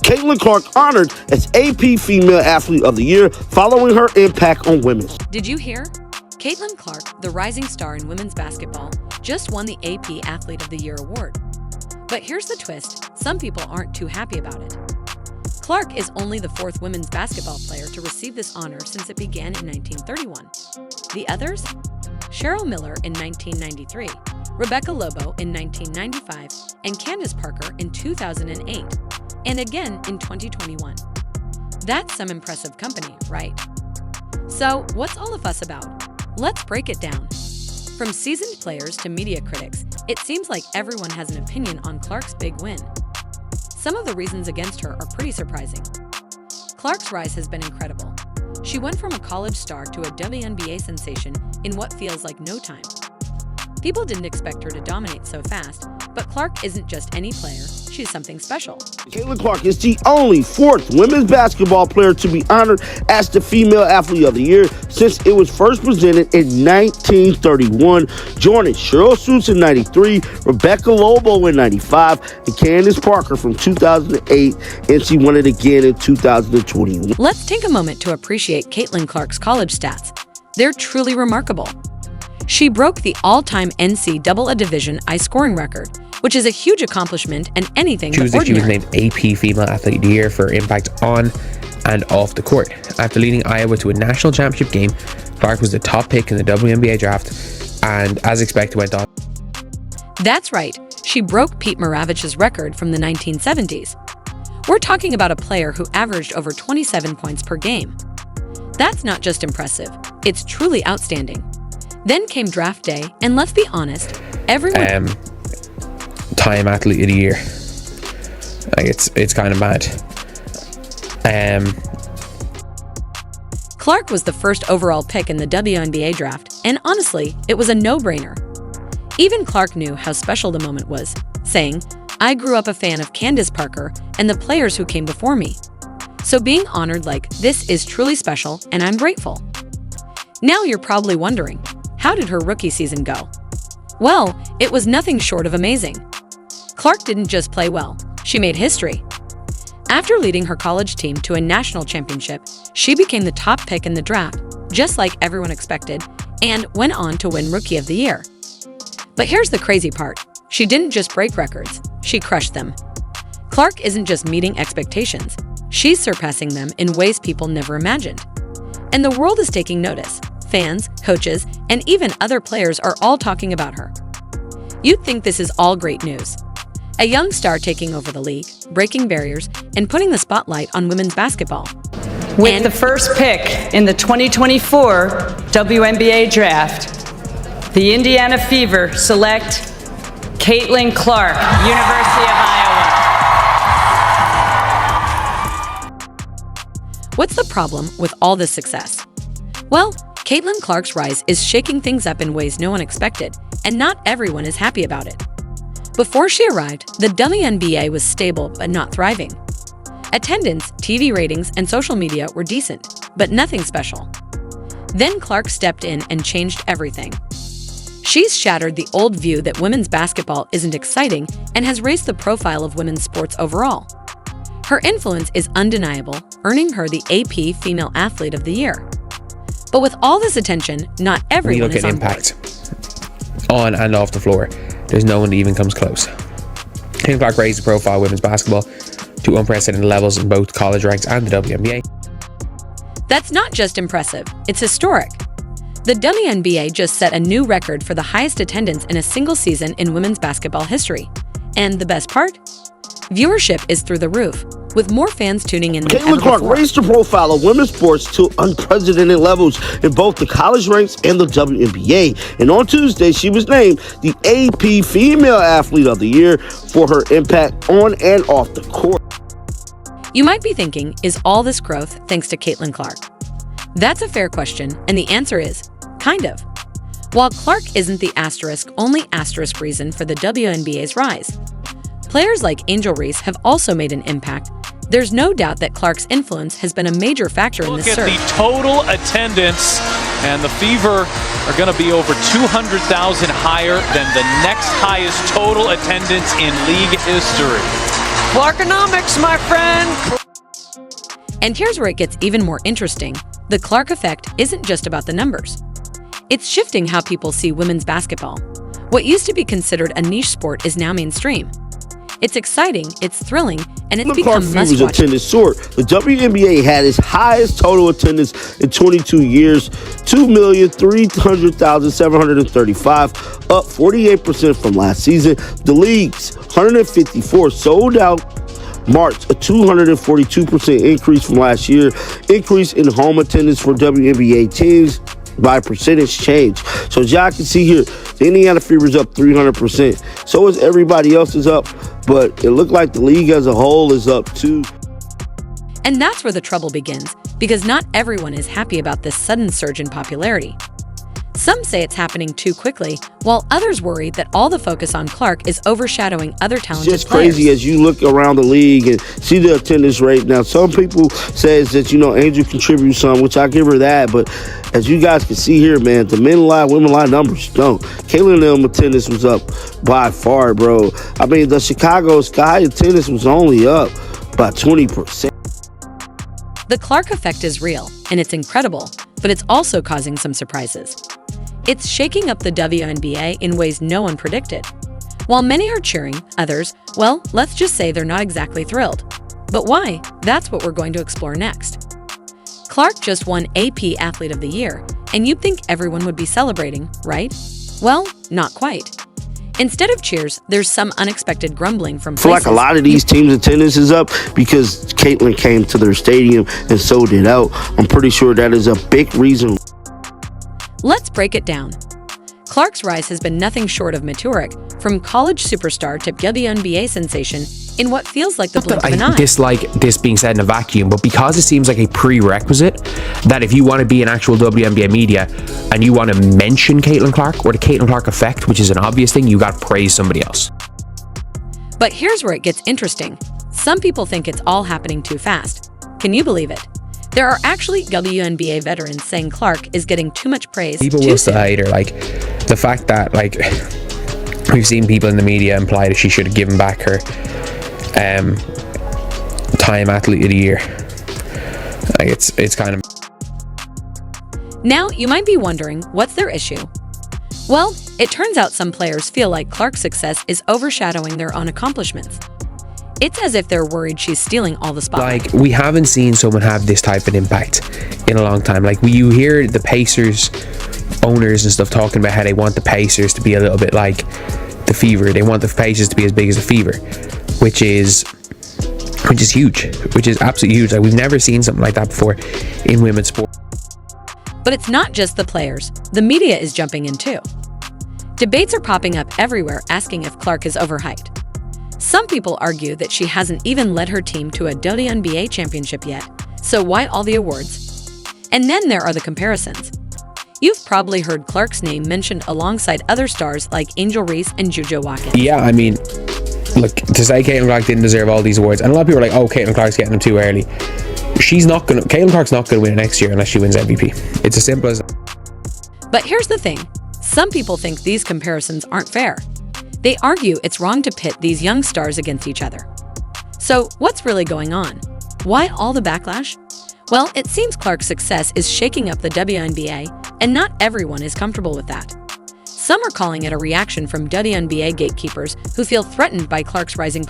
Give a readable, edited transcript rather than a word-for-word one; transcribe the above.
Caitlin Clark honored as AP Female Athlete of the Year following her impact on women. Did you hear? Caitlin Clark, the rising star in women's basketball, just won the AP Athlete of the Year award. But here's the twist, some people aren't too happy about it. Clark is only the fourth women's basketball player to receive this honor since it began in 1931. The others? Cheryl Miller in 1993, Rebecca Lobo in 1995, and Candace Parker in 2008, and again in 2021. That's some impressive company, right? So, what's all the fuss about? Let's break it down. From seasoned players to media critics, it seems like everyone has an opinion on Clark's big win. Some of the reasons against her are pretty surprising. Clark's rise has been incredible. She went from a college star to a WNBA sensation in what feels like no time. People didn't expect her to dominate so fast, but Clark isn't just any player, she's something special. Caitlin Clark is the only fourth women's basketball player to be honored as the Female Athlete of the Year since it was first presented in 1931, joining Cheryl Suits in 93, Rebecca Lobo in 95, and Candace Parker from 2008, and she won it again in 2021. Let's take a moment to appreciate Caitlin Clark's college stats. They're truly remarkable. She broke the all-time NCAA Division I scoring record, which is a huge accomplishment and anything but ordinary. Tuesday, she was named AP Female Athlete of the Year for her impact on and off the court. After leading Iowa to a national championship game, Clark was the top pick in the WNBA draft and, as expected, went on. That's right. She broke Pete Maravich's record from the 1970s. We're talking about a player who averaged over 27 points per game. That's not just impressive, it's truly outstanding. Then came draft day, and let's be honest, everyone... Time Athlete of the Year. Like, it's kind of mad. Clark was the first overall pick in the WNBA draft, and honestly, it was a no-brainer. Even Clark knew how special the moment was, saying, "I grew up a fan of Candace Parker and the players who came before me. So being honored like this is truly special, and I'm grateful." Now you're probably wondering, how did her rookie season go? Well, it was nothing short of amazing. Clark didn't just play well, she made history. After leading her college team to a national championship, she became the top pick in the draft, just like everyone expected, and went on to win Rookie of the Year. But here's the crazy part. She didn't just break records, she crushed them. Clark isn't just meeting expectations, she's surpassing them in ways people never imagined. And the world is taking notice. Fans, coaches, and even other players are all talking about her. You'd think this is all great news. A young star taking over the league, breaking barriers, and putting the spotlight on women's basketball. With the first pick in the 2024 WNBA draft, the Indiana Fever select Caitlin Clark, University of Iowa. What's the problem with all this success? Well, Caitlin Clark's rise is shaking things up in ways no one expected, and not everyone is happy about it. Before she arrived, the WNBA was stable but not thriving. Attendance, TV ratings, and social media were decent, but nothing special. Then Clark stepped in and changed everything. She's shattered the old view that women's basketball isn't exciting and has raised the profile of women's sports overall. Her influence is undeniable, earning her the AP Female Athlete of the Year. But with all this attention, not everyone is on board. When you look at impact on and off the floor, there's no one that even comes close. Caitlin Clark raised the profile of women's basketball to unprecedented levels in both college ranks and the WNBA. That's not just impressive, it's historic. The WNBA just set a new record for the highest attendance in a single season in women's basketball history. And the best part? Viewership is through the roof, with more fans tuning in than ever Caitlin Clark before. raised the profile of women's sports to unprecedented levels in both the college ranks and the WNBA. And on Tuesday, she was named the AP Female Athlete of the Year for her impact on and off the court. You might be thinking, is all this growth thanks to Caitlin Clark? That's a fair question, and the answer is, kind of. While Clark isn't the only asterisk reason for the WNBA's rise, players like Angel Reese have also made an impact. There's no doubt that Clark's influence has been a major factor in this surge. Look at the total attendance, and the Fever are going to be over 200,000 higher than the next highest total attendance in league history. Clarkonomics, my friend. And here's where it gets even more interesting. The Clark effect isn't just about the numbers. It's shifting how people see women's basketball. What used to be considered a niche sport is now mainstream. It's exciting, it's thrilling, and it's become Fever's must-watch. attendance soared. The WNBA had its highest total attendance in 22 years, 2,300,735, up 48% from last season. The league's 154 sold out marked a 242% increase from last year. Increase in home attendance for WNBA teams by percentage change. So as y'all can see here, the Indiana Fever's up 300%. So is everybody else is up, but it looked like the league as a whole is up too. And that's where the trouble begins, because not everyone is happy about this sudden surge in popularity. Some say it's happening too quickly, while others worry that all the focus on Clark is overshadowing other talented It's just players. crazy as you look around the league and see the attendance rate. Now, some people says that, Angel contributes some, which I give her that. But as you guys can see here, man, the men lie, women lie numbers don't. Caitlin and them attendance was up by far, bro. I mean, the Chicago Sky attendance was only up by 20%. The Clark effect is real, and it's incredible, but it's also causing some surprises. It's shaking up the WNBA in ways no one predicted. While many are cheering, others, well, let's just say they're not exactly thrilled. But why? That's what we're going to explore next. Clark just won AP Athlete of the Year, and you'd think everyone would be celebrating, right? Well, not quite. Instead of cheers, there's some unexpected grumbling from I feel like a lot of these teams' attendance is up because Caitlin came to their stadium and sold it out. I'm pretty sure that is a big reason. Let's break it down. Clark's rise has been nothing short of meteoric, from college superstar to WNBA sensation in what feels like the blink of an I eye. dislike this being said in a vacuum, but because it seems like a prerequisite that if you want to be an actual WNBA media and you want to mention Caitlin Clark or the Caitlin Clark effect, which is an obvious thing, you got to praise somebody else. But here's where it gets interesting. Some people think it's all happening too fast. Can you believe it? There are actually WNBA veterans saying Clark is getting too much praise People too will soon. say, or like the fact that we've seen people in the media imply that she should have given back her Time Athlete of the Year. Like it's kind of. Now, you might be wondering, what's their issue? Well, it turns out some players feel like Clark's success is overshadowing their own accomplishments. It's as if they're worried she's stealing all the spotlight. Like, we haven't seen someone have this type of impact in a long time. Like, you hear the Pacers owners and stuff talking about how they want the Pacers to be a little bit like the Fever. They want the Pacers to be as big as the Fever, which is huge, which is absolutely huge. Like, we've never seen something like that before in women's sport. But it's not just the players. The media is jumping in too. Debates are popping up everywhere asking if Clark is overhyped. Some people argue that she hasn't even led her team to a WNBA championship yet, so why all the awards? And then there are the comparisons. You've probably heard Clark's name mentioned alongside other stars like Angel Reese and Juju Watkins. Yeah, I mean, look, to say Caitlin Clark didn't deserve all these awards, and a lot of people are like, oh, Caitlin Clark's getting them too early. Caitlin Clark's not going to win it next year unless she wins MVP. It's as simple as that. But here's the thing. Some people think these comparisons aren't fair. They argue it's wrong to pit these young stars against each other. So what's really going on? Why all the backlash? Well, it seems Clark's success is shaking up the WNBA, and not everyone is comfortable with that. Some are calling it a reaction from WNBA gatekeepers who feel threatened by Clark's rising popularity.